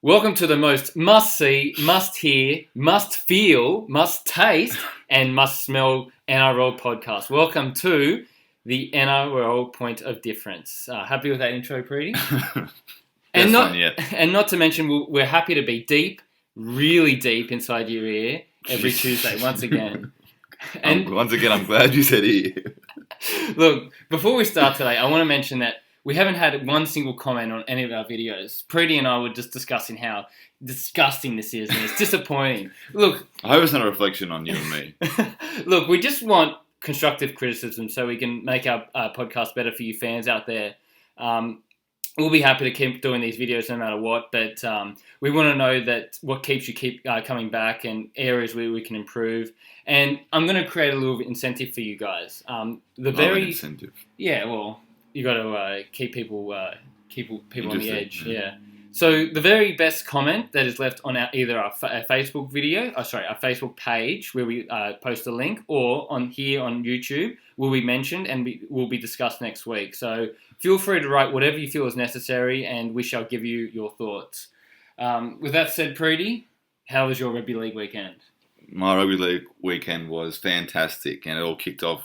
Welcome to the most must-see, must-hear, must-feel, must-taste, and must-smell NRL podcast. Welcome to the NRL Point of Difference. Happy with that intro, Preety? And not to mention, we're happy to be deep, really deep inside your ear every Tuesday, once again. And once again, I'm glad you said ear. Look, before we start today, I want to mention that we haven't had one single comment on any of our videos. Preety and I were just discussing how disgusting this is, and it's disappointing. Look, I hope it's not a reflection on you and me. Look, we just want constructive criticism so we can make our podcast better for you fans out there. We'll be happy to keep doing these videos no matter what, but we want to know that what keeps you coming back and areas where we can improve. And I'm going to create a little incentive for you guys. Incentive. Yeah, well, you got to keep people on the edge. Yeah. So the very best comment that is left on either our Facebook our Facebook page where we post a link, or on YouTube will be mentioned and will be discussed next week. So feel free to write whatever you feel is necessary, and we shall give you your thoughts. With that said, Preety, how was your rugby league weekend? My rugby league weekend was fantastic, and it all kicked off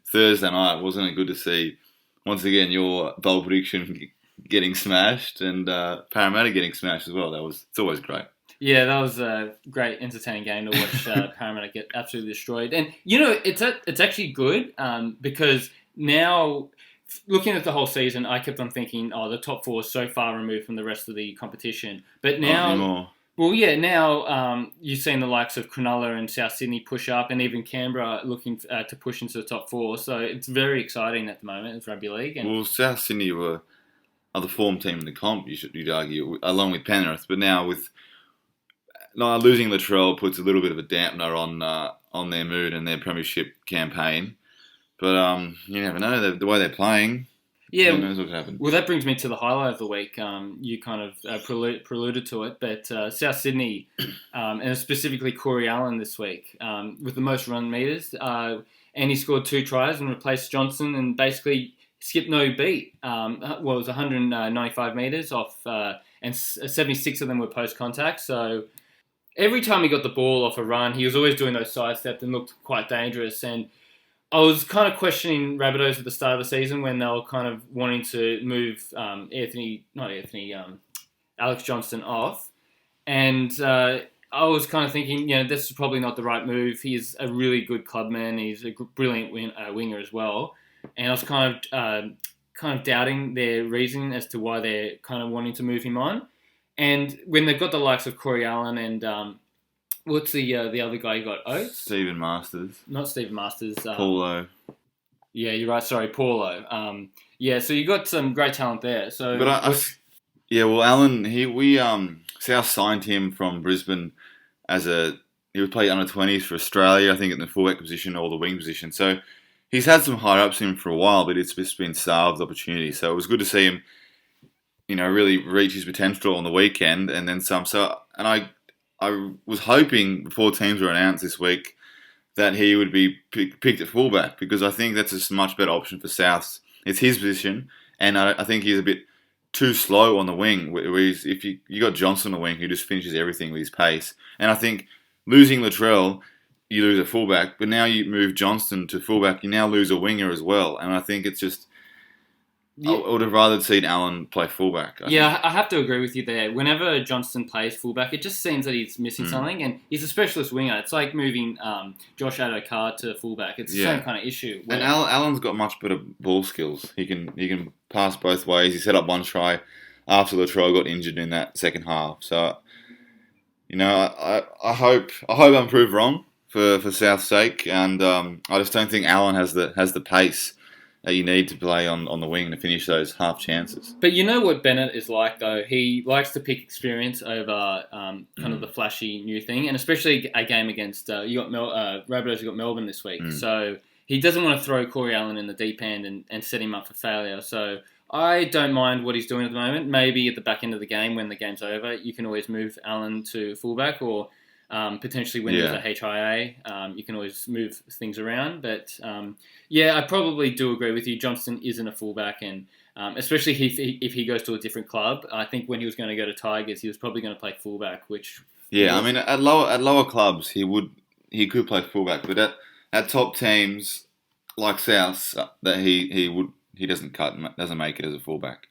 Thursday night. Wasn't it good to see, once again, your bold prediction getting smashed and Parramatta getting smashed as well? It's always great. Yeah, that was a great, entertaining game to watch Parramatta get absolutely destroyed. And, you know, it's actually good because now, looking at the whole season, I kept on thinking, the top four is so far removed from the rest of the competition. But now... Now you've seen the likes of Cronulla and South Sydney push up, and even Canberra looking to push into the top four. So it's very exciting at the moment in rugby league. And South Sydney are the form team in the comp, you'd argue, along with Penrith. But now with losing Latrell puts a little bit of a dampener on their mood and their premiership campaign. But you never know, the way they're playing. Yeah, who knows what could happen. Well, that brings me to the highlight of the week. You kind of preluded to it, but South Sydney, and specifically Corey Allen this week, with the most run meters, and he scored 2 tries and replaced Johnson and basically skipped no beat. It was 195 meters off, and 76 of them were post-contact. So every time he got the ball off a run, he was always doing those sidesteps and looked quite dangerous. And I was kind of questioning Rabbitohs at the start of the season when they were kind of wanting to move Alex Johnston off. And I was kind of thinking, this is probably not the right move. He's a really good clubman. He's a brilliant winger as well. And I was kind of doubting their reasoning as to why they're kind of wanting to move him on. And when they've got the likes of Corey Allen and... what's the other guy you got? Oates? Stephen Masters. Not Stephen Masters. Paulo. Yeah, you're right. Sorry, Paulo. So you got some great talent there. So, Allen. South signed him from Brisbane he was playing under 20s for Australia, I think, in the fullback position or the wing position. So he's had some higher ups in him for a while, but it's just been starved opportunity. So it was good to see him, really reach his potential on the weekend and then some. So, and I was hoping before teams were announced this week that he would be picked at fullback, because I think that's a much better option for Souths. It's his position, and I think he's a bit too slow on the wing. If you got Johnson on the wing, who just finishes everything with his pace. And I think losing Latrell, you lose a fullback, but now you move Johnston to fullback, you now lose a winger as well. And I think it's just... Yeah. I would have rather seen Allen play fullback. I have to agree with you there. Whenever Johnston plays fullback, it just seems that he's missing something, and he's a specialist winger. It's like moving Josh Adokar to fullback. It's the same kind of issue. And Allen's got much better ball skills. He can pass both ways. He set up one try after Latrell got injured in that second half. So, I hope I'm proved wrong for South's sake, and I just don't think Allen has the pace that you need to play on the wing to finish those half chances. But you know what Bennett is like, though? He likes to pick experience over kind of the flashy new thing, and especially a game against Rabbitohs who got Melbourne this week. So he doesn't want to throw Corey Allen in the deep end and set him up for failure. So I don't mind what he's doing at the moment. Maybe at the back end of the game, when the game's over, you can always move Allen to fullback, or potentially when there's a HIA, you can always move things around. But I probably do agree with you. Johnston isn't a fullback, and especially if he goes to a different club. I think when he was going to go to Tigers, he was probably going to play fullback, which... Yeah, I mean, at lower clubs, he could play fullback, but at top teams like South, that he doesn't make it as a fullback.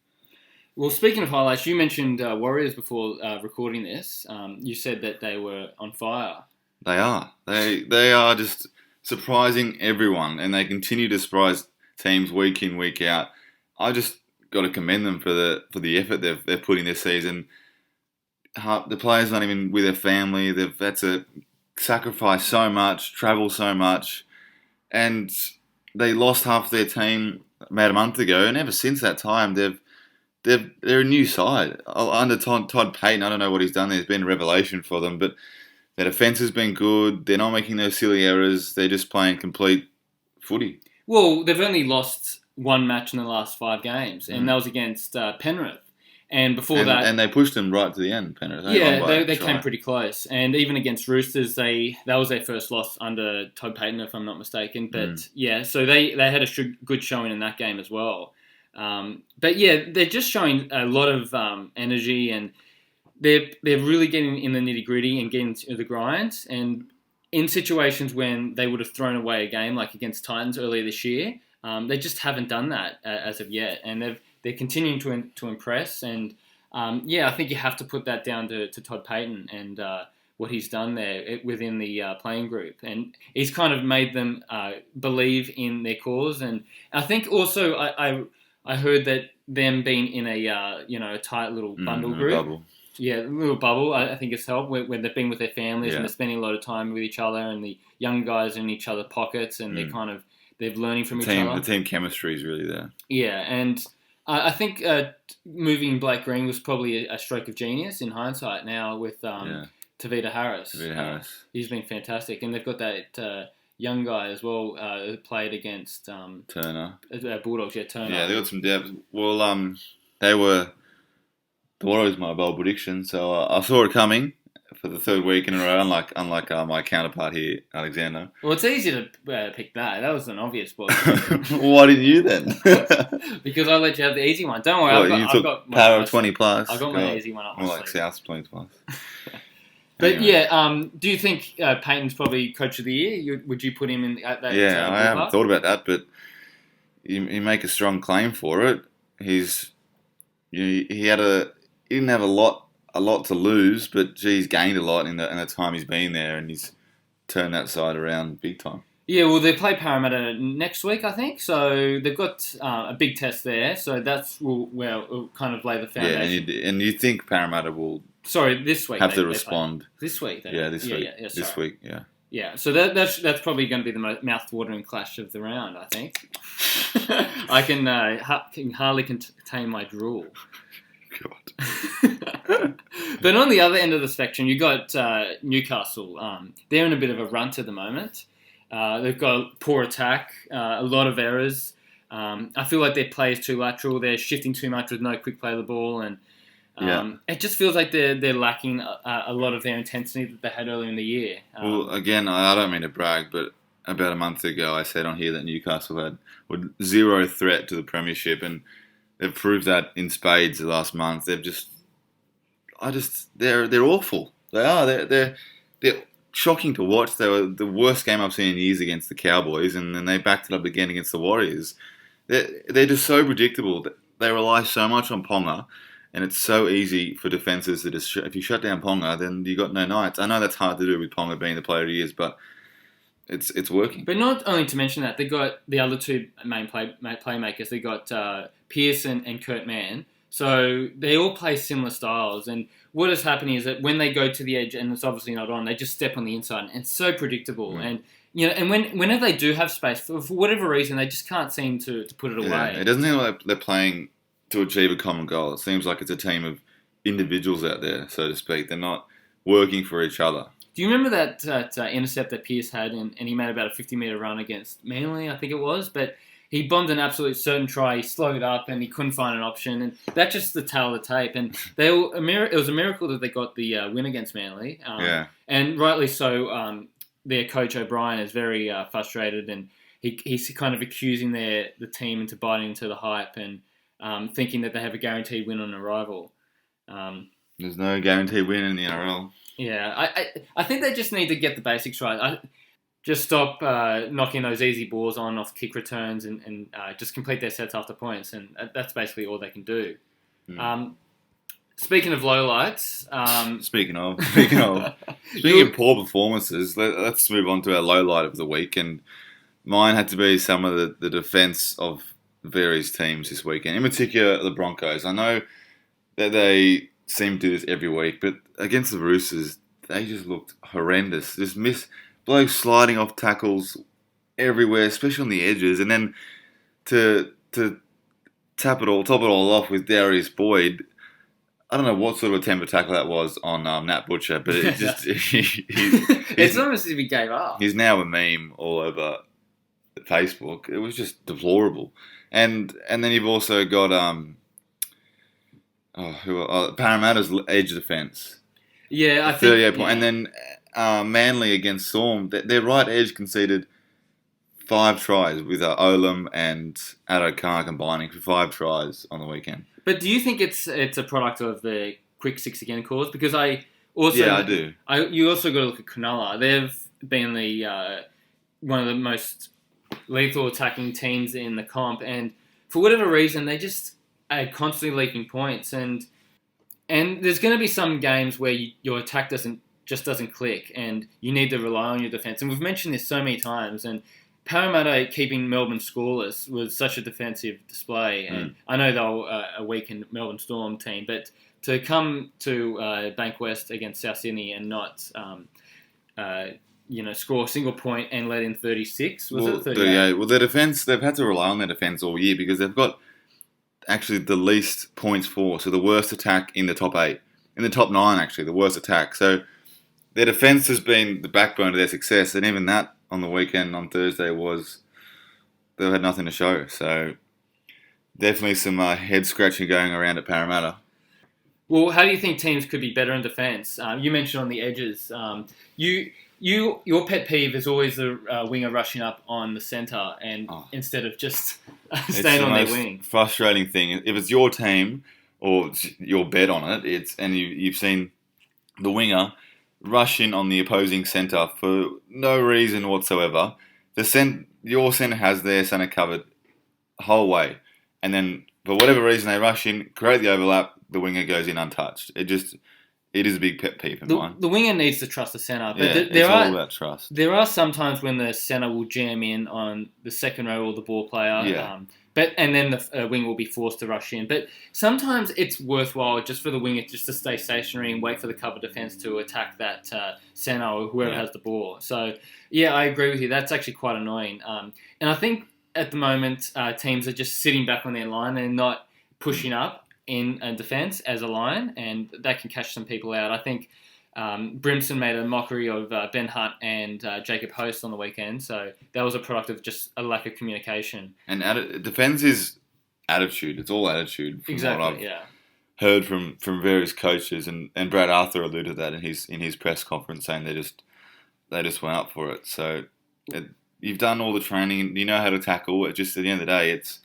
Well, speaking of highlights, you mentioned Warriors before recording this. You said that they were on fire. They are. They are just surprising everyone, and they continue to surprise teams week in, week out. I just got to commend them for the effort they've put in this season. The players not even with their family. They've had to sacrifice so much, travel so much, and they lost half their team about a month ago. And ever since that time, they're a new side under Todd Payton. I don't know what he's done. There's been a revelation for them, but their defense has been good. They're not making those silly errors. They're just playing complete footy. Well, they've only lost one match in the last 5 games, and that was against Penrith. And before that... And they pushed them right to the end, Penrith. They came pretty close. And even against Roosters, that was their first loss under Todd Payton, if I'm not mistaken. But so they had a good showing in that game as well. But yeah, they're just showing a lot of energy, and they're really getting in the nitty-gritty and getting to the grind. And in situations when they would have thrown away a game, like against Titans earlier this year, they just haven't done that as of yet. And they're continuing to impress. And I think you have to put that down to Todd Payton and what he's done there within the playing group. And he's kind of made them believe in their cause. And I think also I heard that them being in a tight little bundle group. Bubble. Yeah, a little bubble, I think it's helped when they've been with their families and they're spending a lot of time with each other, and the young guys in each other's pockets, and they're learning from each other. The team chemistry is really there. Yeah, and I think moving Blake Green was probably a stroke of genius in hindsight now with Tavita Harris. He's been fantastic, and they've got that young guy as well who played against Turner. Bulldogs, Turner. Yeah, they got some depth. Well, the Warriors my bold prediction, so I saw it coming for the 3rd week in a row, unlike my counterpart here, Alexander. Well, it's easy to pick that. That was an obvious one. Why didn't you then? Because I let you have the easy one. Don't worry, I've got power of 20 plus. I got my easy one up my sleeve. More like South 20 plus. But anyway. Do you think Payton's probably Coach of the Year? Would you put him in at that? Yeah, I haven't thought about that, but you make a strong claim for it. He didn't have a lot to lose, but he's gained a lot in the time he's been there, and he's turned that side around big time. Yeah, well, they play Parramatta next week, I think, so they've got a big test there, so will kind of lay the foundation. Yeah, and you think Parramatta will... Sorry, this week have to respond. This week? This week. This week, yeah. Yeah, so that's probably going to be the most mouth-watering clash of the round, I think. I can hardly contain my drool. God. But on the other end of the spectrum, you got Newcastle. They're in a bit of a runt at the moment. They've got poor attack, a lot of errors. I feel like their play is too lateral. They're shifting too much with no quick play of the ball, and it just feels like they're lacking a lot of their intensity that they had earlier in the year. Well, again, I don't mean to brag, but about a month ago, I said on here that Newcastle had zero threat to the premiership, and they've proved that in spades the last month. They're awful. They are. They're shocking to watch. They were the worst game I've seen in years against the Cowboys, and then they backed it up again against the Warriors. They're just so predictable. They rely so much on Ponga, and it's so easy for defences to just... If you shut down Ponga, then you got no Knights. I know that's hard to do with Ponga being the player he is, but it's working. But not only to mention that, they got the other two main playmakers. They got Pearson and Kurt Mann. So they all play similar styles. And what is happening is that when they go to the edge, and it's obviously not on, they just step on the inside. And it's so predictable. And and whenever they do have space, for whatever reason, they just can't seem to put it away. Yeah, it doesn't seem like they're playing to achieve a common goal. It seems like it's a team of individuals out there, so to speak. They're not working for each other. Do you remember that intercept that Pearce had, and he made about a 50-metre run against Manly, I think it was, but he bombed an absolute certain try, he slowed up, and he couldn't find an option, and that's just the tale of the tape, and it was a miracle that they got the win against Manly, and rightly so. Their coach O'Brien is very frustrated, and he's kind of accusing the team into biting into the hype, and thinking that they have a guaranteed win on arrival. There's no guaranteed win in the NRL. Yeah, I think they just need to get the basics right. Just stop knocking those easy balls on off kick returns and just complete their sets after points, and that's basically all they can do. Speaking of lowlights... Speaking of poor performances, let's move on to our lowlight of the week, and mine had to be some of the defence of various teams this weekend, in particular the Broncos. I know that they seem to do this every week, but against the Roosters, they just looked horrendous. Just blokes sliding off tackles everywhere, especially on the edges, and then to top it all off with Darius Boyd. I don't know what sort of attempt to tackle that was on Nat Butcher, but it just it's almost as if he gave up. He's now a meme all over Facebook. It was just deplorable, and then you've also got Parramatta's edge defence. Yeah, I think 38 point, and then Manly against Storm. Their right edge conceded 5 tries with Olam and Addo Carr combining for 5 tries on the weekend. But do you think it's a product of the quick 6 again clause? Because I do. You also got to look at Cronulla. They've been the one of the most lethal attacking teams in the comp, and for whatever reason, they just are constantly leaking points. And there's going to be some games where your attack doesn't click, and you need to rely on your defence. And we've mentioned this so many times, and Parramatta keeping Melbourne scoreless was such a defensive display. And I know they were a weakened Melbourne Storm team, but to come to Bankwest against South Sydney and not score a single point and let in 36, was it 38? Well, their defence, they've had to rely on their defence all year because they've got actually the least points for, so the worst attack in the top 8. In the top 9, actually, the worst attack. So their defence has been the backbone of their success, and even that on the weekend on Thursday they had nothing to show. So definitely some head scratching going around at Parramatta. Well, how do you think teams could be better in defence? You mentioned on the edges. Your pet peeve is always the winger rushing up on the centre and instead of just staying on their wing. It's the most frustrating thing. If it's your team or your bet on it, and you've seen the winger rush in on the opposing centre for no reason whatsoever. Your centre has their centre covered the whole way, and then for whatever reason they rush in, create the overlap, the winger goes in untouched. It is a big pet peeve of mine. The winger needs to trust the centre, but it's all about trust. There are some times when the centre will jam in on the second row or the ball player. Yeah. And then the winger will be forced to rush in. But sometimes it's worthwhile just for the winger just to stay stationary and wait for the cover defence to attack that centre or whoever has the ball. So, yeah, I agree with you. That's actually quite annoying. And I think at the moment teams are just sitting back on their line and not pushing up in defence as a line, and that can catch some people out. I think Brimson made a mockery of Ben Hunt and Jacob Host on the weekend, so that was a product of just a lack of communication. And defence is attitude. It's all attitude. From what I've heard from various coaches, and Brad Arthur alluded to that in his press conference, saying they just went up for it. So you've done all the training, you know how to tackle. It just at the end of the day, it's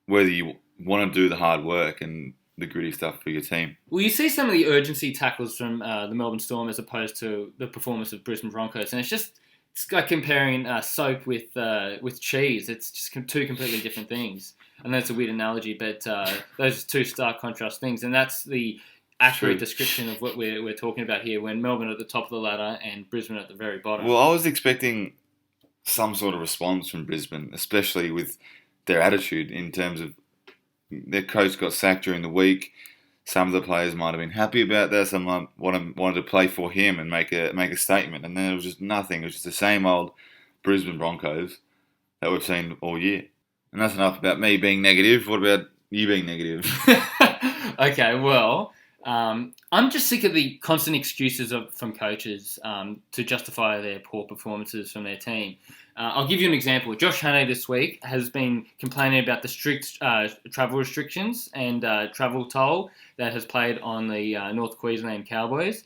whether you want to do the hard work and the gritty stuff for your team. Well, you see some of the urgency tackles from the Melbourne Storm as opposed to the performance of Brisbane Broncos, and it's like comparing soap with cheese. It's just two completely different things. I know it's a weird analogy, but those are two stark contrast things, and that's the accurate description of what we're talking about here. When Melbourne are at the top of the ladder and Brisbane at the very bottom. Well, I was expecting some sort of response from Brisbane, especially with their attitude in terms of their coach got sacked during the week. Some of the players might have been happy about that. Some wanted to play for him and make a statement. And then it was just nothing. It was just the same old Brisbane Broncos that we've seen all year. And that's enough about me being negative. What about you being negative? Okay, well, I'm just sick of the constant excuses from coaches to justify their poor performances from their team. I'll give you an example. Josh Hannay this week has been complaining about the strict travel restrictions and travel toll that has played on the North Queensland Cowboys.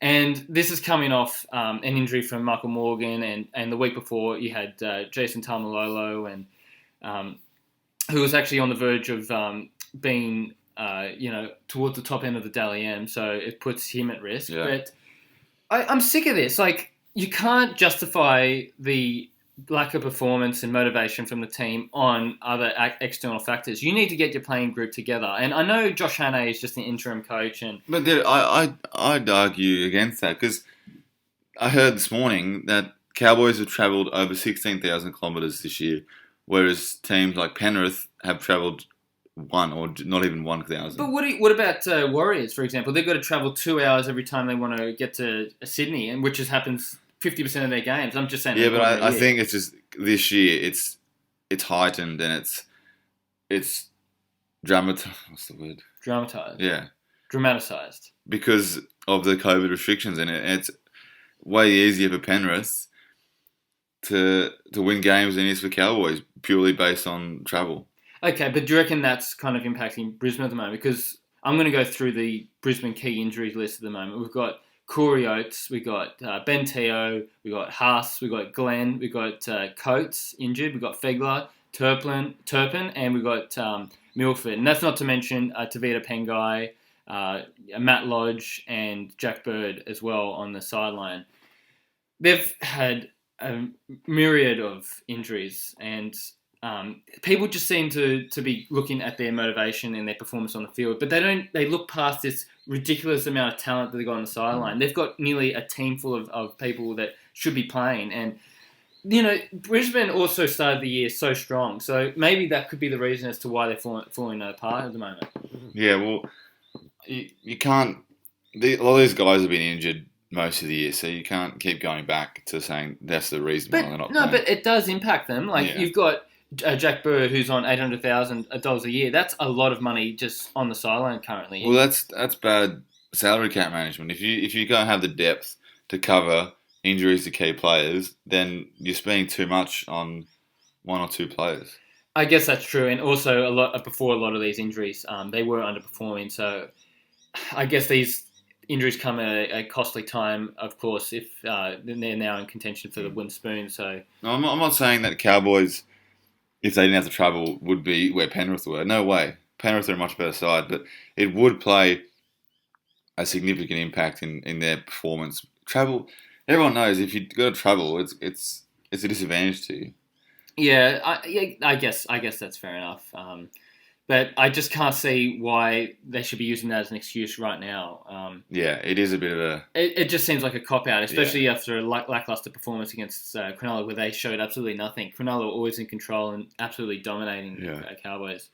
And this is coming off an injury from Michael Morgan, and the week before you had Jason Taumalolo and who was actually on the verge of being, towards the top end of the Dally M, so it puts him at risk. Yeah. But I'm sick of this. Like, you can't justify the lack of performance and motivation from the team on other external factors. You need to get your playing group together. And I know Josh Hannay is just an interim coach. But I'd argue against that because I heard this morning that Cowboys have travelled over 16,000 kilometres this year, whereas teams like Penrith have travelled 1 or not even 1,000. But what about Warriors, for example? They've got to travel 2 hours every time they want to get to Sydney, and which happens 50% of their games. I'm just saying. Yeah, but I think it's just this year it's heightened and it's dramatized. What's the word? Dramatized. Yeah. Dramaticized. Because of the COVID restrictions in it. And it's way easier for Penrith to win games than it is for Cowboys, purely based on travel. Okay, but do you reckon that's kind of impacting Brisbane at the moment? Because I'm going to go through the Brisbane key injuries list at the moment. We've got Corey Oates, we've got Ben Teo, we've got Haas, we've got Glenn, we've got Coates injured, we've got Fegler, Turpin, and we've got Milford. And that's not to mention Tavita Pengai, Matt Lodge, and Jack Bird as well on the sideline. They've had a myriad of injuries, and people just seem to be looking at their motivation and their performance on the field, but they look past this ridiculous amount of talent that they've got on the sideline. They've got nearly a team full of people that should be playing, and Brisbane also started the year so strong, so maybe that could be the reason as to why they're falling apart at the moment. Yeah, well, you can't. A lot of these guys have been injured most of the year, so you can't keep going back to saying that's the reason why they're not playing. But it does impact them. You've got Jack Bird, who's on $800,000 a year. That's a lot of money just on the sideline currently. Well, that's bad salary cap management. If you can't have the depth to cover injuries to key players, then you're spending too much on 1 or 2 players. I guess that's true, and also before a lot of these injuries, they were underperforming. So I guess these injuries come at a costly time, of course, if they're now in contention for the wooden spoon. So no, I'm not saying that Cowboys, if they didn't have to travel, would be where Penrith were. No way. Penrith are a much better side, but it would play a significant impact in their performance. Travel, everyone knows if you got to travel, it's a disadvantage to you. Yeah, I guess that's fair enough. But I just can't see why they should be using that as an excuse right now. Yeah, it is a bit of a... It just seems like a cop-out, especially after a lackluster performance against Cronulla, where they showed absolutely nothing. Cronulla were always in control and absolutely dominating the Cowboys.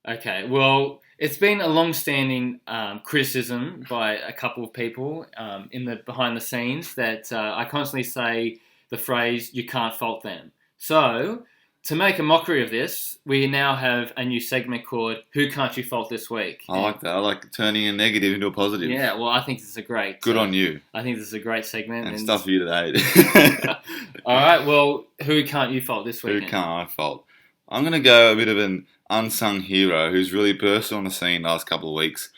Okay, well, it's been a long-standing criticism by a couple of people in the behind the scenes that I constantly say the phrase, you can't fault them. So, to make a mockery of this, we now have a new segment called Who Can't You Fault This Week? I like that. I like turning a negative into a positive. Yeah, well, I think this is a great... Good on you. I think this is a great segment. And stuff for you today. All right, well, who can't you fault this week? Who can't I fault? I'm going to go a bit of an unsung hero who's really burst on the scene last couple of weeks.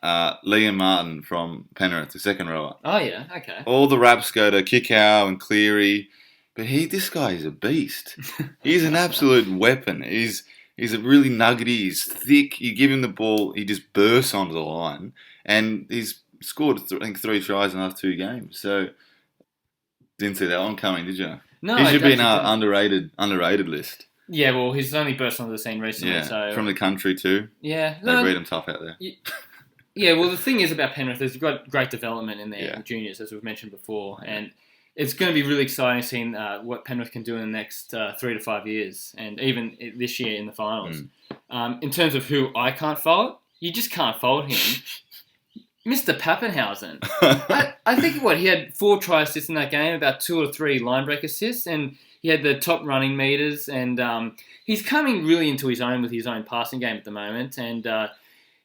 Liam Martin from Penrith, the second rower. Oh, yeah, okay. All the raps go to Kickow and Cleary, but this guy is a beast. He's an absolute weapon. He's a really nuggety, he's thick. You give him the ball, he just bursts onto the line, and he's scored, I think, 3 tries in the last 2 games. So, didn't see that one coming, did you? No, he should be in our underrated list. Yeah, well, he's only burst onto the scene recently. Yeah, so from the country too. Yeah. They breed him tough out there. Yeah, well, the thing is about Penrith, they've got great development in their juniors, as we've mentioned before, and it's going to be really exciting seeing what Penrith can do in the next 3 to 5 years, and even this year in the finals. In terms of who I can't fault, you just can't fault him. Mr. Pappenhausen. I think, he had 4 try assists in that game, about 2 or 3 line break assists, and he had the top running meters, and he's coming really into his own with his own passing game at the moment, and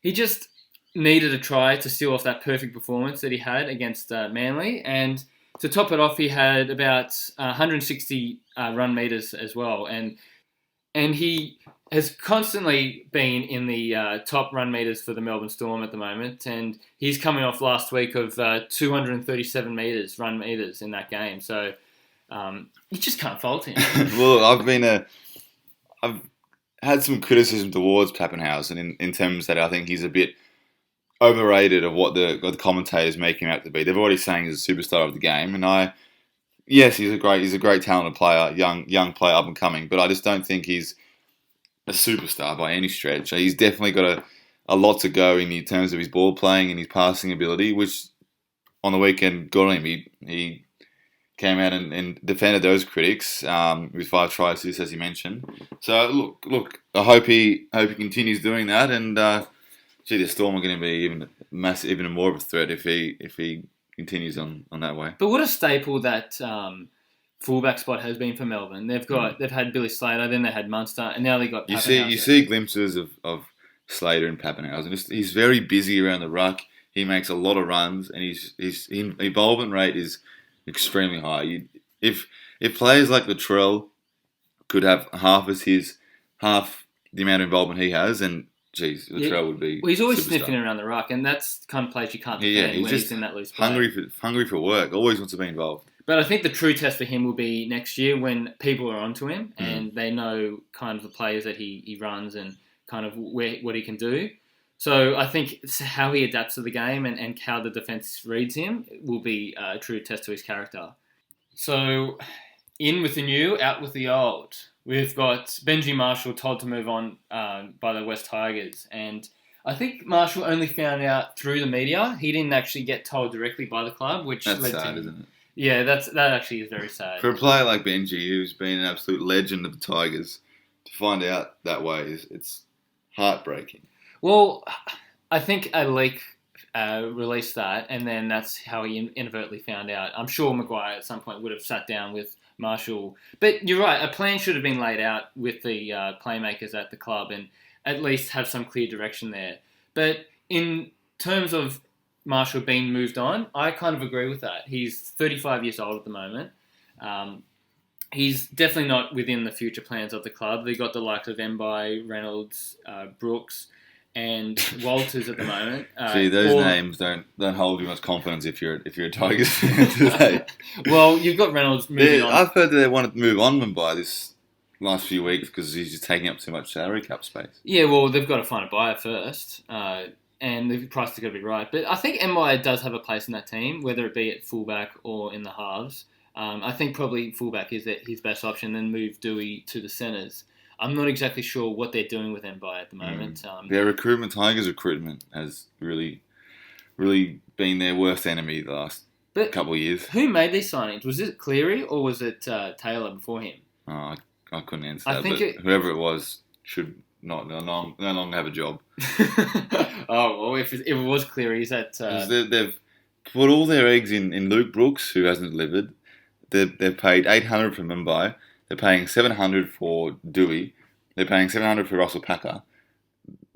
he just needed a try to seal off that perfect performance that he had against Manly, and to top it off, he had about 160 run meters as well, and he has constantly been in the top run meters for the Melbourne Storm at the moment, and he's coming off last week of 237 run meters in that game. So you just can't fault him. Well, had some criticism towards Pappenhausen in terms that I think he's a bit overrated of what the commentators make him out to be. They're already saying he's a superstar of the game, and yes, he's a great talented player, young player, up and coming. But I just don't think he's a superstar by any stretch. He's definitely got a lot to go in terms of his ball playing and his passing ability, which on the weekend got him. He came out and defended those critics with 5 try assists, as you mentioned. So look, I hope he continues doing that, and the Storm are going to be even more of a threat if he continues on that way. But what a staple that fullback spot has been for Melbourne. They've had Billy Slater, then they had Munster, and now they got Pappenhausen. You see glimpses of Slater and Pappenhausen. He's very busy around the ruck. He makes a lot of runs, and his involvement rate is extremely high. If players like Latrell could have half the amount of involvement he has, and Latrell would be. Well, he's always superstar. Sniffing around the ruck, and that's the kind of place you can't defend when he's in that loose play. Hungry for work. Always wants to be involved. But I think the true test for him will be next year when people are onto him and they know kind of the players that he runs and kind of what he can do. So I think how he adapts to the game and how the defence reads him will be a true test to his character. So in with the new, out with the old. We've got Benji Marshall told to move on by the West Tigers. And I think Marshall only found out through the media. He didn't actually get told directly by the club, which That's led sad, to... isn't it? Yeah, that actually is very sad. For a player like Benji, who's been an absolute legend of the Tigers, to find out that way it's heartbreaking. Well, I think a leak released that, and then that's how he inadvertently found out. I'm sure Maguire at some point would have sat down with Marshall. But you're right, a plan should have been laid out with the playmakers at the club and at least have some clear direction there. But in terms of Marshall being moved on, I kind of agree with that. He's 35 years old at the moment. He's definitely not within the future plans of the club. They got the likes of Mbai, Reynolds, Brooks, and Walters at the moment. Those names don't hold you much confidence if you're a Tigers fan today. Well, you've got Reynolds moving on. I've heard that they wanted to move on Mumbai this last few weeks because he's just taking up too much salary cap space. Yeah, well, they've got to find a buyer first. And the price has got to be right. But I think Mbai does have a place in that team, whether it be at fullback or in the halves. I think probably fullback is his best option, then move Dewey to the centres. I'm not exactly sure what they're doing with Mbai at the moment. Their Tigers recruitment has really, really been their worst enemy the last couple of years. Who made these signings? Was it Cleary or was it Taylor before him? I couldn't answer that, but whoever it was should no longer have a job. Oh, well, if it was Cleary, is that... They've put all their eggs in Luke Brooks, who hasn't delivered. They've paid $800 for Mumbai. They're paying $700 for Dewey. They're paying $700 for Russell Packer.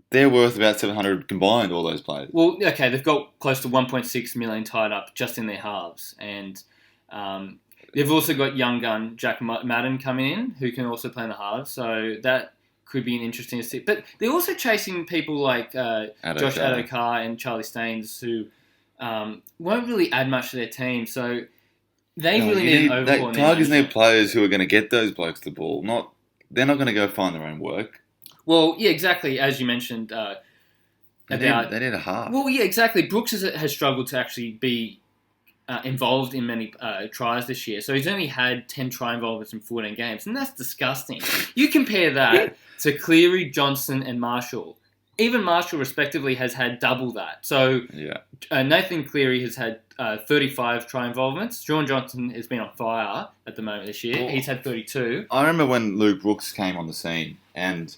They're worth about $700 combined, all those players. Well, okay, they've got close to $1.6 million tied up just in their halves. And they've also got young gun Jack Madden coming in, who can also play in the halves. So that could be an interesting to see. But they're also chasing people like Josh Adokar and Charlie Staines, who won't really add much to their team. So they really need an overhaul. Tigers need players who are going to get those blokes the ball. They're not going to go find their own work. Well, yeah, exactly. As you mentioned, they need a half. Well, yeah, exactly. Brooks has struggled to actually be involved in many tries this year. So he's only had 10 try involvements in 14 games, and that's disgusting. You compare that to Cleary, Johnson, and Marshall. Even Marshall, respectively, has had double that. So Nathan Cleary has had 35 try involvements. John Johnson has been on fire at the moment this year. He's had 32. I remember when Luke Brooks came on the scene, and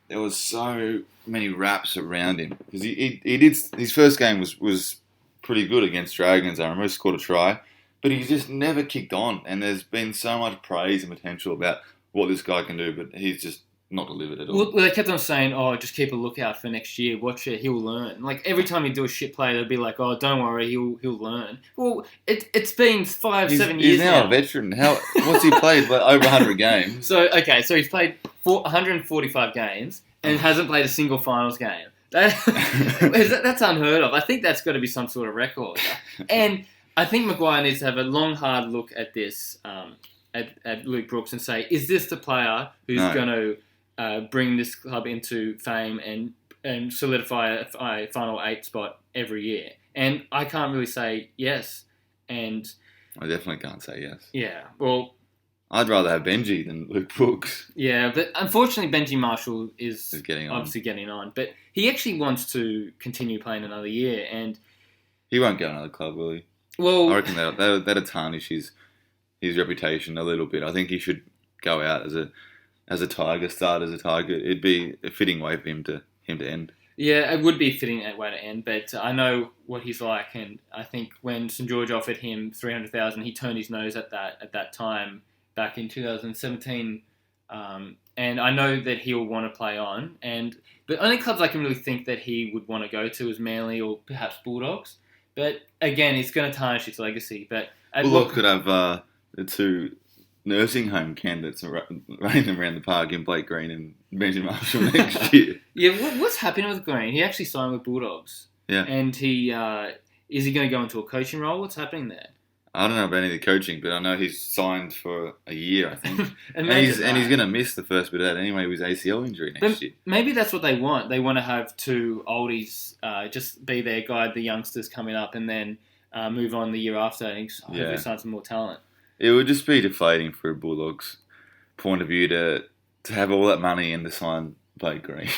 there was so many raps around him because he did his first game was pretty good against Dragons. I remember he scored a try, but he just never kicked on. And there's been so much praise and potential about what this guy can do, but he's just not delivered at all. Well, they kept on saying, just keep a lookout for next year. Watch it, he'll learn. Like, every time you do a shit play, they'll be like, don't worry, he'll learn. Well, it's been 7 years now. He's now a veteran. What's he played? Like, over 100 games. So he's played 145 games and hasn't played a single finals game. That's unheard of. I think that's got to be some sort of record. And I think Maguire needs to have a long, hard look at this, at Luke Brooks and say, is this the player who's going to bring this club into fame and solidify a final 8 spot every year? And I can't really say yes. And I definitely can't say yes. yeah, well, I'd rather have Benji than Luke Brooks. yeah, but unfortunately Benji Marshall is getting on. obviously getting on. But he actually wants to continue playing another year, and he won't go to another club, will he? Well, I reckon that'd tarnish his reputation a little bit. I think he should go out as a Tiger, start as a Tiger. It'd be a fitting way for him to end. Yeah, it would be a fitting way to end, but I know what he's like, and I think when St George offered him $300,000, he turned his nose at that time back in 2017. And I know that he'll want to play on, and the only clubs I can really think that he would want to go to is Manly or perhaps Bulldogs. But again, it's going to tarnish his legacy. But Bulldogs could have the two nursing home candidates running around the park in Blake Green and Benji Marshall next year. Yeah, what's happening with Green? He actually signed with Bulldogs. Yeah. And is he going to go into a coaching role? What's happening there? I don't know about any of the coaching, but I know he's signed for a year, I think. and he's right. going to miss the first bit of that anyway with his ACL injury next year. Maybe that's what they want. They want to have two oldies just be there, guide the youngsters coming up, and then move on the year after and hopefully sign some more talent. It would just be deflating for a Bulldogs point of view to have all that money and to sign Blake Green.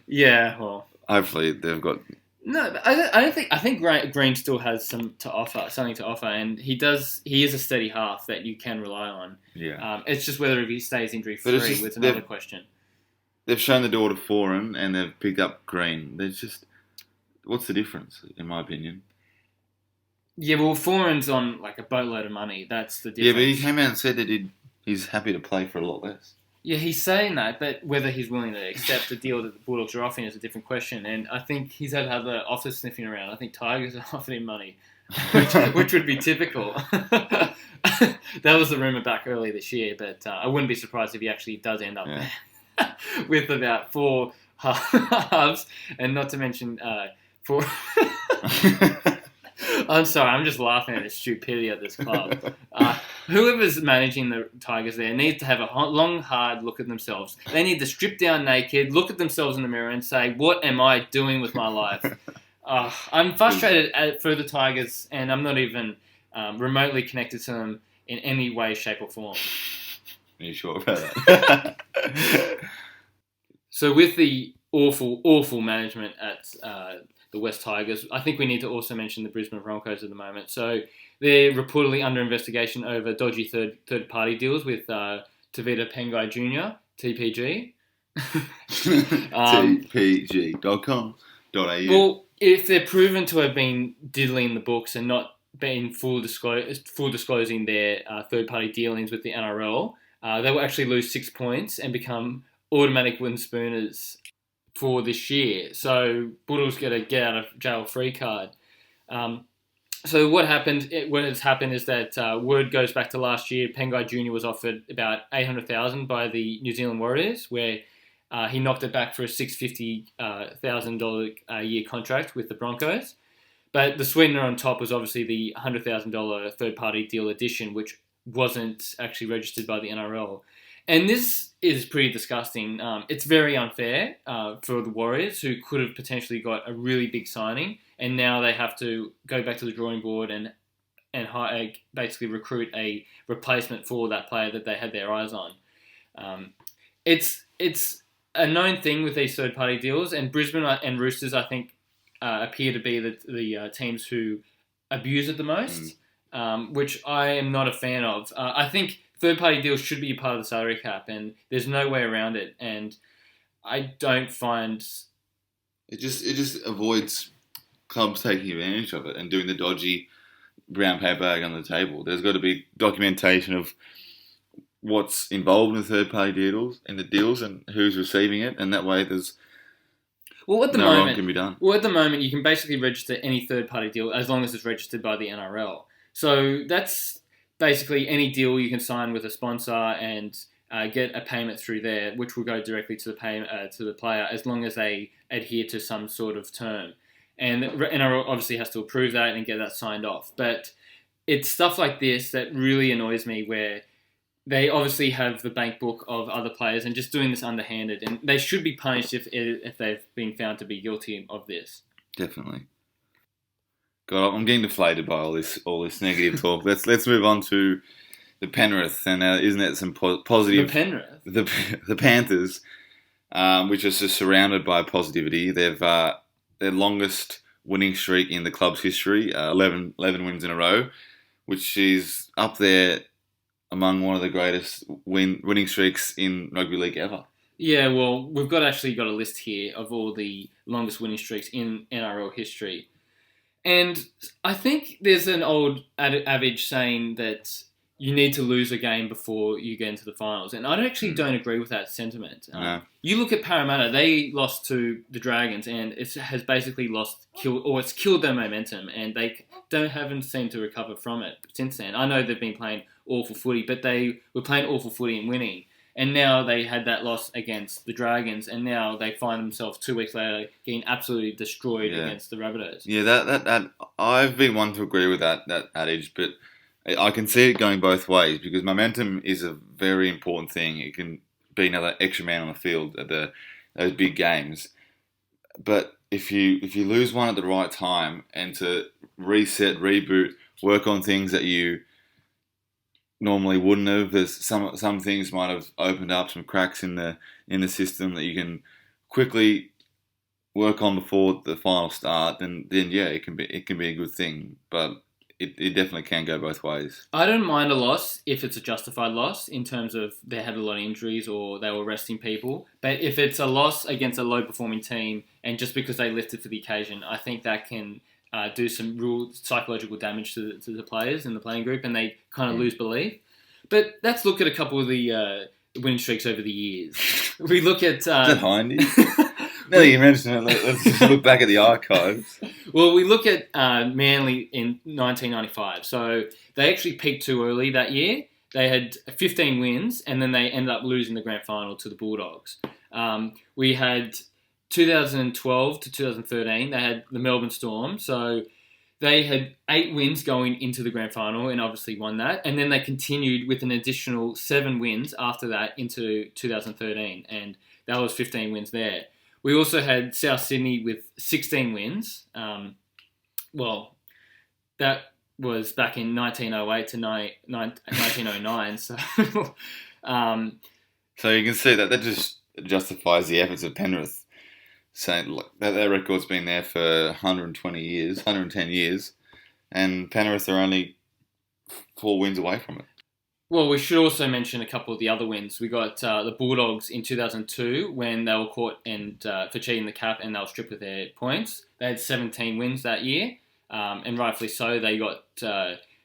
Yeah, well, hopefully they've got. No, I think Green still has something to offer, and he is a steady half that you can rely on. Yeah. It's just whether he stays injury free was another question. They've shown the door to Foran and they've picked up Green. There's just, what's the difference, in my opinion? Yeah, well, Foran's on like a boatload of money. That's the difference. Yeah, but he came out and said that he's happy to play for a lot less. Yeah, he's saying that, but whether he's willing to accept the deal that the Bulldogs are offering is a different question. And I think he's had other offers sniffing around. I think Tigers are offering him money, which would be typical. That was the rumour back earlier this year, but I wouldn't be surprised if he actually does end up there with about 4 halves, and not to mention 4... I'm sorry, I'm just laughing at the stupidity of this club. Whoever's managing the Tigers there needs to have a long, hard look at themselves. They need to strip down naked, look at themselves in the mirror and say, what am I doing with my life? I'm frustrated for the Tigers, and I'm not even remotely connected to them in any way, shape or form. Are you sure about that? So with the awful management at the West Tigers, I think we need to also mention the Brisbane Broncos at the moment. So they're reportedly under investigation over dodgy third-party deals with Tavita Pengai Jr., TPG. TPG.com.au. Well, if they're proven to have been diddling the books and not been full disclosing their third-party dealings with the NRL, they will actually lose 6 points and become automatic wooden spooners for this year. So Bulldogs get a get out of jail free card. So what has happened is that word goes back to last year. Pengai Jr. was offered about $800,000 by the New Zealand Warriors, where he knocked it back for a $650,000 a year contract with the Broncos. But the sweetener on top was obviously the $100,000 third-party deal addition, which wasn't actually registered by the NRL. And this is pretty disgusting. It's very unfair for the Warriors, who could have potentially got a really big signing, and now they have to go back to the drawing board and basically recruit a replacement for that player that they had their eyes on. It's a known thing with these third-party deals, and Brisbane and Roosters, I think, appear to be the teams who abuse it the most, which I am not a fan of. I think third-party deals should be a part of the salary cap, and there's no way around it. And I don't find it just avoids clubs taking advantage of it and doing the dodgy brown paper bag on the table. There's got to be documentation of what's involved in the third-party deals and who's receiving it, and that way there's wrong can be done. Well, at the moment, you can basically register any third-party deal as long as it's registered by the NRL. So that's basically any deal you can sign with a sponsor and get a payment through there, which will go directly to the player as long as they adhere to some sort of term. And NRL obviously has to approve that and get that signed off. But it's stuff like this that really annoys me, where they obviously have the bank book of other players and just doing this underhanded, and they should be punished if they've been found to be guilty of this. Definitely. God, I'm getting deflated by all this negative talk. Let's move on to the Penrith, and isn't it some positive? The Penrith, the Panthers, which is just surrounded by positivity. They've their longest winning streak in the club's history, 11 wins in a row, which is up there among one of the greatest winning streaks in rugby league ever. Yeah, well, we've got a list here of all the longest winning streaks in NRL history. And I think there's an old adage saying that you need to lose a game before you get into the finals. And I actually don't agree with that sentiment. No. You look at Parramatta, they lost to the Dragons, and it has basically it's killed their momentum, and they haven't seemed to recover from it since then. I know they've been playing awful footy, but they were playing awful footy and winning. And now they had that loss against the Dragons, and now they find themselves 2 weeks later getting absolutely destroyed against the Rabbitohs. Yeah, that I've been one to agree with that adage, but I can see it going both ways because momentum is a very important thing. It can be another extra man on the field at those big games, but if you lose one at the right time and to reset, reboot, work on things that you normally wouldn't have. There's some things might have opened up, some cracks in the system that you can quickly work on before the final start. Then yeah, it can be a good thing, but it definitely can go both ways. I don't mind a loss if it's a justified loss in terms of they had a lot of injuries or they were resting people. But if it's a loss against a low performing team and just because they lifted for the occasion, I think that can do some real psychological damage to the players in the playing group, and they kind of lose belief. But let's look at a couple of the winning streaks over the years. We look at... Is that Hindy? Now that you mention it, let's just look back at the archives. Well, we look at Manly in 1995. So they actually peaked too early that year. They had 15 wins, and then they ended up losing the grand final to the Bulldogs. We had 2012 to 2013, they had the Melbourne Storm. So they had 8 wins going into the grand final and obviously won that. And then they continued with an additional 7 wins after that into 2013. And that was 15 wins there. We also had South Sydney with 16 wins. Well, that was back in 1908 to 1909. So, so you can see that just justifies the efforts of Penrith. Saying that their record's been there for 110 years, and Penrith are only 4 wins away from it. Well, we should also mention a couple of the other wins. We got the Bulldogs in 2002 when they were caught for cheating the cap and they were stripped of their points. They had 17 wins that year, and rightfully so. They got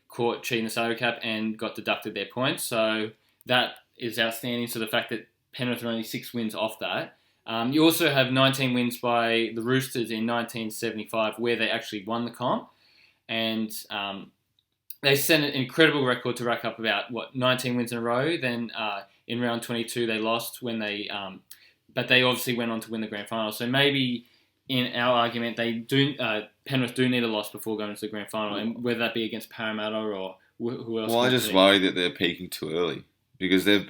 caught cheating the salary cap and got deducted their points. So that is outstanding. So the fact that Penrith are only 6 wins off that. You also have 19 wins by the Roosters in 1975 where they actually won the comp. And they set an incredible record to rack up about, 19 wins in a row. Then in round 22 they lost when but they obviously went on to win the grand final. So maybe in our argument, Penrith do need a loss before going to the grand final, and whether that be against Parramatta or who else. Well, I just worry that they're peaking too early because they're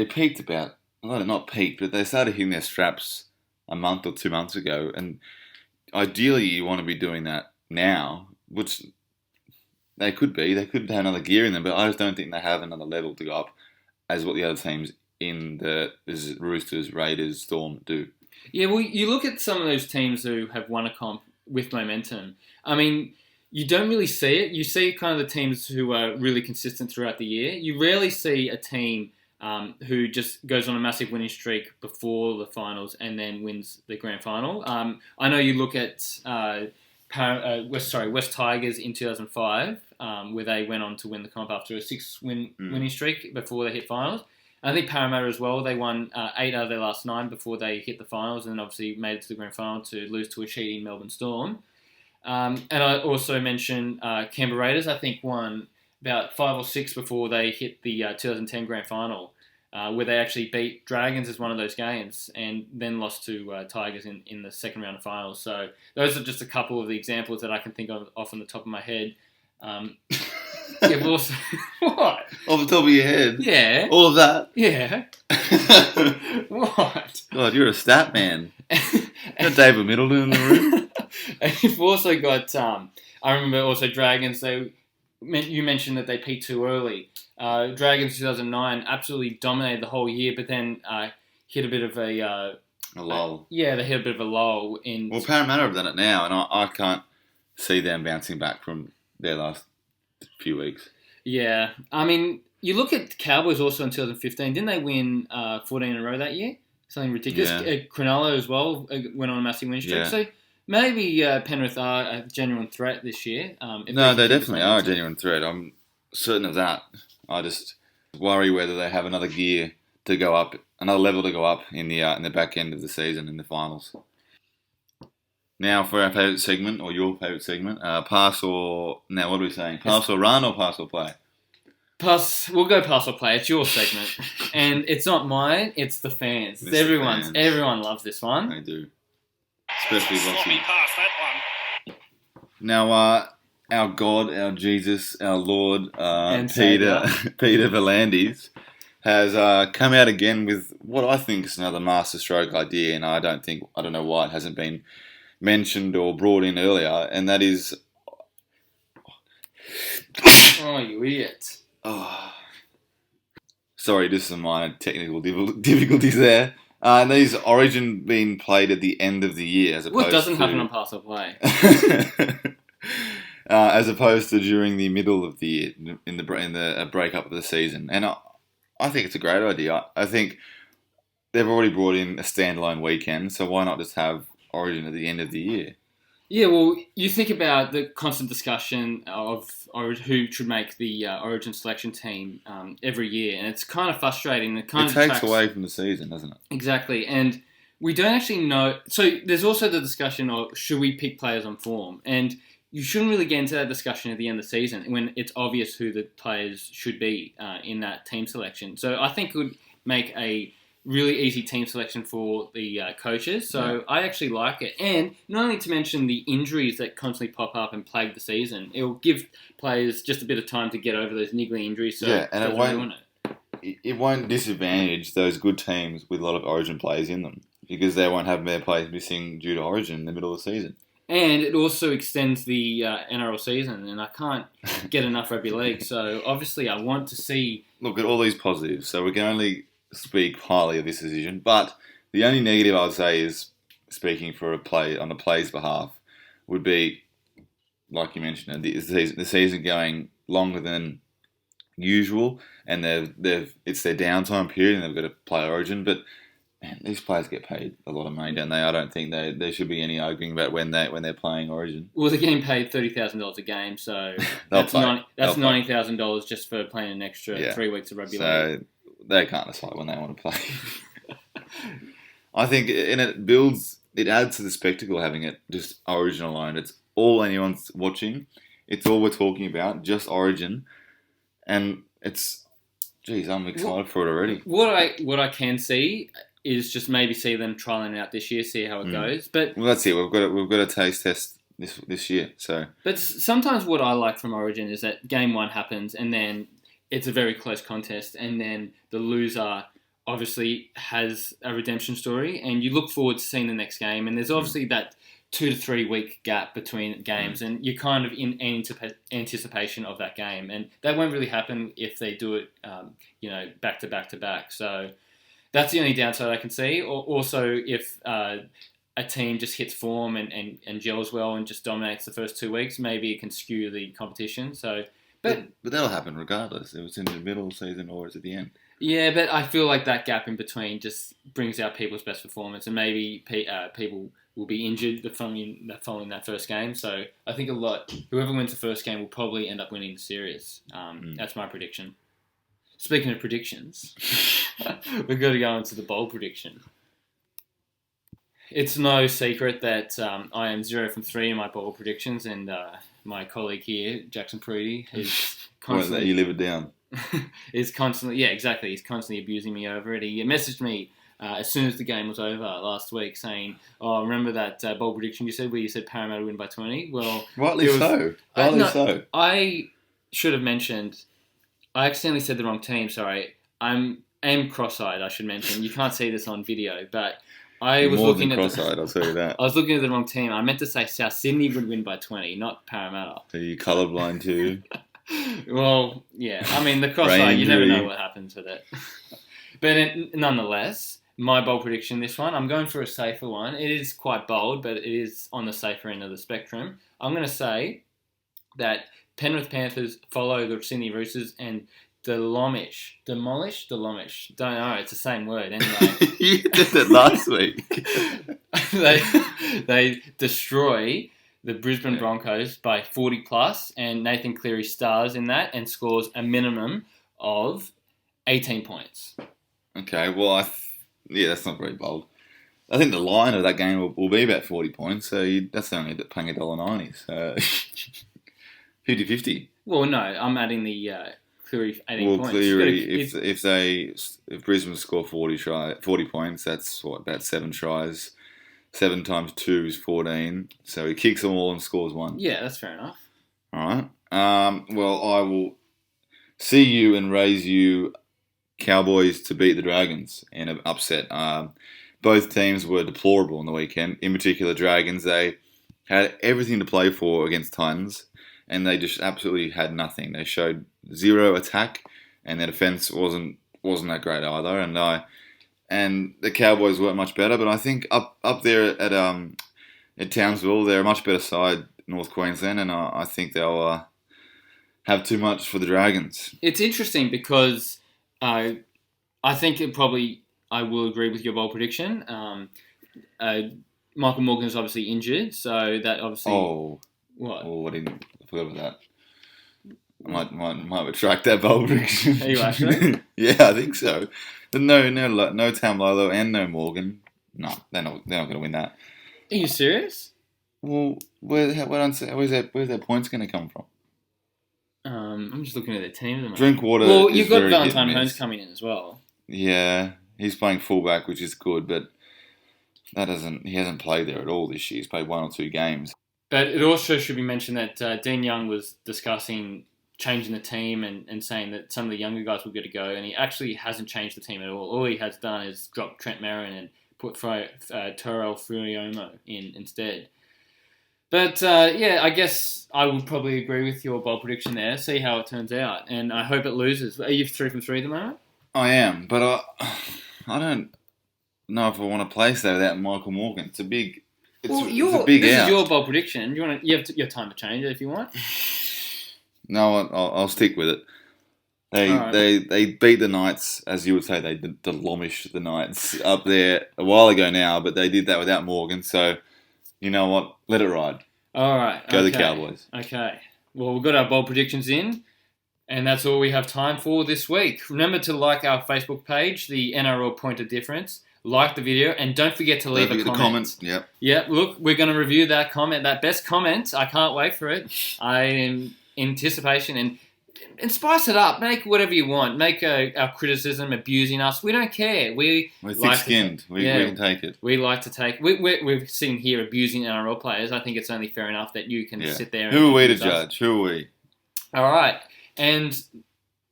peaked about... Well, not peaked, but they started hitting their straps a month or 2 months ago. And ideally, you want to be doing that now, which they could be. They could have another gear in them, but I just don't think they have another level to go up as what the other teams in the Roosters, Raiders, Storm do. Yeah, well, you look at some of those teams who have won a comp with momentum. I mean, you don't really see it. You see kind of the teams who are really consistent throughout the year. You rarely see a team... who just goes on a massive winning streak before the finals and then wins the grand final. I know you look at West Tigers in 2005, where they went on to win the comp after a 6-win winning streak before they hit finals. I think Parramatta as well, they won 8 out of their last 9 before they hit the finals and then obviously made it to the grand final to lose to a cheating Melbourne Storm. And I also mentioned Canberra Raiders, I think won about 5 or 6 before they hit the 2010 grand final, where they actually beat Dragons as one of those games and then lost to Tigers in the second round of finals. So those are just a couple of the examples that I can think of off on the top of my head. You've also what? Off the top of your head. Yeah. All of that. Yeah. What? God, you're a stat man. Got David Middleton in the room. And you've also got, I remember also Dragons, you mentioned that they peaked too early. Dragons 2009 absolutely dominated the whole year, but then hit a bit of a lull. Yeah, they hit a bit of a lull. Well, Parramatta have done it now, and I can't see them bouncing back from their last few weeks. Yeah. I mean, you look at the Cowboys also in 2015. Didn't they win 14 in a row that year? Something ridiculous. Yeah. Cronulla as well went on a massive win streak. Yeah. So maybe Penrith are a genuine threat this year. No, they definitely are a genuine threat. I'm certain of that. I just worry whether they have another gear to go up, another level to go up in the back end of the season in the finals. Now for our favourite segment, or your favourite segment, pass or... Now, what are we saying? Pass or run or pass or play? Pass. We'll go pass or play. It's your segment. And it's not mine, it's the fans. It's everyone's. Fans. Everyone loves this one. They do. Especially Roxy. Pass that one. Now, our God, our Jesus, our Lord, And Peter V'landys has come out again with what I think is another masterstroke idea, and I don't know why it hasn't been mentioned or brought in earlier, and that is... Oh, you idiot. Oh. Sorry, just some minor technical difficulties there. And these Origin being played at the end of the year, as opposed What doesn't to... happen on pass or play? As opposed to during the middle of the year, in the breakup of the season. And I think it's a great idea. I think they've already brought in a standalone weekend, so why not just have Origin at the end of the year? Yeah, well, you think about the constant discussion of who should make the Origin selection team every year, and it's kind of frustrating. It takes away from the season, doesn't it? Exactly, and we don't actually know. So there's also the discussion of should we pick players on form, and you shouldn't really get into that discussion at the end of the season when it's obvious who the players should be in that team selection. So I think it would make a really easy team selection for the coaches. So yeah. I actually like it. And not only to mention the injuries that constantly pop up and plague the season, it will give players just a bit of time to get over those niggly injuries. So yeah, and it won't disadvantage those good teams with a lot of Origin players in them because they won't have their players missing due to Origin in the middle of the season. And it also extends the NRL season, and I can't get enough rugby league. So obviously I want to see... Look at all these positives. So we can only speak highly of this decision, but the only negative I would say is, speaking for on the player's behalf, would be, like you mentioned, the season going longer than usual, and it's their downtime period, and they've got to play Origin. But man, these players get paid a lot of money, don't they? I don't think there should be any arguing about when they're playing Origin. Well, they're getting paid $30,000 a game, so that's $90,000 just for playing an extra 3 weeks of rugby league. They can't decide when they want to play. I think, and it adds to the spectacle having it just Origin alone. It's all anyone's watching. It's all we're talking about, just Origin. And I'm excited for it already. What I can see is just maybe see them trialing it out this year, see how it goes. But that's it. We've got a taste test this year. So, but sometimes what I like from Origin is that game one happens and then it's a very close contest, and then the loser obviously has a redemption story, and you look forward to seeing the next game. And there's obviously that 2 to 3 week gap between games, and you're kind of in anticipation of that game. And that won't really happen if they do it, back to back to back. So that's the only downside I can see. Or also, if a team just hits form and gels well and just dominates the first 2 weeks, maybe it can skew the competition. So. But that'll happen regardless. It was in the middle of the season or it's at the end. Yeah, but I feel like that gap in between just brings out people's best performance, and maybe people will be injured following that first game. So I think whoever wins the first game will probably end up winning the series. That's my prediction. Speaking of predictions, we've got to go into the bold prediction. It's no secret that I am 0 from 3 in my bold predictions, and my colleague here, Jackson Prudy, is constantly... you live it down. He's constantly abusing me over it. He messaged me as soon as the game was over last week saying, "Oh, remember that bold prediction you said where you said Parramatta win by 20?" Well, rightly so. should have mentioned. I accidentally said the wrong team. Sorry, I'm cross-eyed. I should mention. You can't see this on video, but I was More looking than at cross-eyed, I'll tell you that. I was looking at the wrong team. I meant to say South Sydney would win by 20, not Parramatta. Are you colourblind too? Well, yeah. I mean, the cross-eyed, you never know what happens with it. But nonetheless, my bold prediction this one, I'm going for a safer one. It is quite bold, but it is on the safer end of the spectrum. I'm going to say that Penrith Panthers follow the Sydney Roosters and demolish. Don't know, it's the same word anyway. You did it last week. they destroy the Brisbane Broncos by 40 plus, and Nathan Cleary stars in that and scores a minimum of 18 points. Okay, well, that's not very bold. I think the line of that game will be about 40 points, so that's only paying $1.90, so 50-50. Well, no, I'm adding the Cleary 18 points. Cleary, if Brisbane score 40 points, that's about 7 tries. 7 times 2 is 14, so he kicks them all and scores 1. Yeah, that's fair enough. All right. Well, I will see you and raise you Cowboys to beat the Dragons in an upset. Both teams were deplorable on the weekend. In particular, Dragons, they had everything to play for against Titans, and they just absolutely had nothing. They showed zero attack, and their defense wasn't that great either. And the Cowboys weren't much better, but I think up there at Townsville, they're a much better side, North Queensland, and I think they'll have too much for the Dragons. It's interesting because I think I will agree with your bold prediction. Michael Morgan's obviously injured, so that obviously... What? Oh, I forgot about that. I might retract that bold prediction. Are you actually? Yeah, I think so. But no Tamalolo and no Morgan. No, they're not going to win that. Are you serious? Well, where's their points going to come from? I'm just looking at their team at the moment. Drinkwater. Well, you've got Valentine Holmes coming in as well. Yeah, he's playing fullback, which is good, but he hasn't played there at all this year. He's played 1 or 2 games. But it also should be mentioned that Dean Young was discussing changing the team and saying that some of the younger guys will get to go, and he actually hasn't changed the team at all. All he has done is drop Trent Merrin and put Terrell Furiomo in instead. But, I guess I would probably agree with your bold prediction there. See how it turns out. And I hope it loses. Are you 3 from 3 at the moment? I am, but I don't know if I want to place that without Michael Morgan. It's a big This out. is your bold prediction. You have time to change it if you want. No, I'll stick with it. They beat the Knights, as you would say, they demolished the Knights up there a while ago now, but they did that without Morgan, so you know what? Let it ride. All right. Go the Cowboys. Okay. Well, we've got our bold predictions in, and that's all we have time for this week. Remember to like our Facebook page, the NRL Point of Difference. Like the video, and don't forget to leave a comment. Yep. Yeah, look, we're going to review that comment, that best comment. I can't wait for it. I am in anticipation, and spice it up. Make whatever you want. Make our criticism abusing us. We don't care. We're thick-skinned. We can take it. We like to take... We're sitting here abusing NRL players. I think it's only fair enough that you can sit there and... Who are we to judge? Who are we? All right. And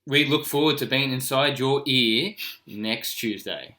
we look forward to being inside your ear next Tuesday.